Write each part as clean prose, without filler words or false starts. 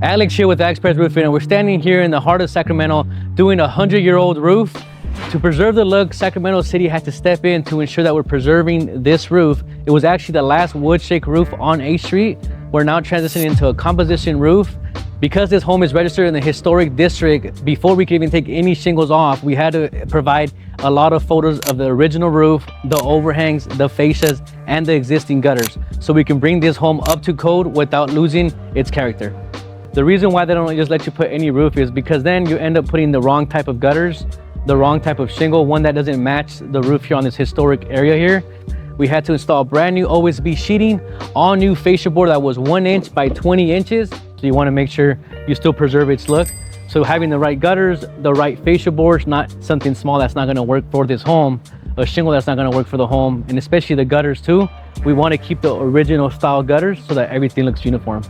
Alex here with Perez Roofing, and we're standing here in the heart of Sacramento doing a 100-year-old roof. To preserve the look, Sacramento City had to step in to ensure that we're preserving this roof. It was actually the last wood shake roof on 8th Street. We're now transitioning into a composition roof. Because this home is registered in the historic district, before we could even take any shingles off, we had to provide a lot of photos of the original roof, the overhangs, the fascias, and the existing gutters, so we can bring this home up to code without losing its character. The reason why they don't just let you put any roof is because then you end up putting the wrong type of gutters, the wrong type of shingle, one that doesn't match the roof here on this historic area here. We had to install brand new OSB sheeting, all new fascia board that was 1 inch by 20 inches. So you want to make sure you still preserve its look. So having the right gutters, the right fascia boards, not something small that's not going to work for this home, a shingle that's not going to work for the home, and especially the gutters too. We want to keep the original style gutters so that everything looks uniform.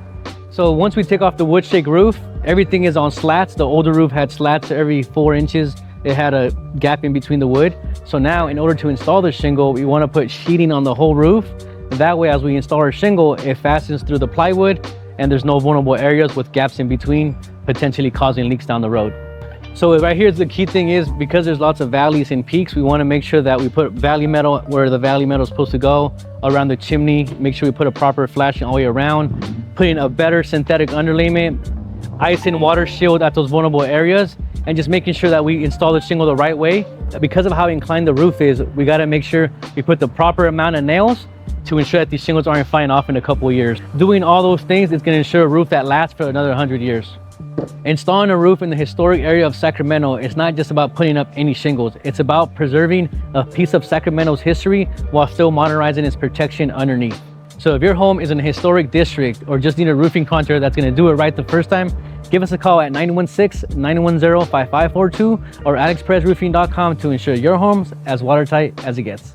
So once we take off the wood shake roof, everything is on slats. The older roof had slats every 4 inches. It had a gap in between the wood. So now in order to install the shingle, we want to put sheeting on the whole roof. That way, as we install our shingle, it fastens through the plywood and there's no vulnerable areas with gaps in between, potentially causing leaks down the road. So right here, the key thing is, because there's lots of valleys and peaks, we want to make sure that we put valley metal where the valley metal is supposed to go, around the chimney. Make sure we put a proper flashing all the way around, putting a better synthetic underlayment, ice and water shield at those vulnerable areas, and just making sure that we install the shingle the right way. Because of how inclined the roof is, we got to make sure we put the proper amount of nails to ensure that these shingles aren't flying off in a couple of years. Doing all those things is going to ensure a roof that lasts for another 100 years. Installing a roof in the historic area of Sacramento is not just about putting up any shingles. It's about preserving a piece of Sacramento's history while still modernizing its protection underneath. So if your home is in a historic district or just need a roofing contractor that's going to do it right the first time, give us a call at 916-910-5542 or alexperezroofing.com to ensure your home's as watertight as it gets.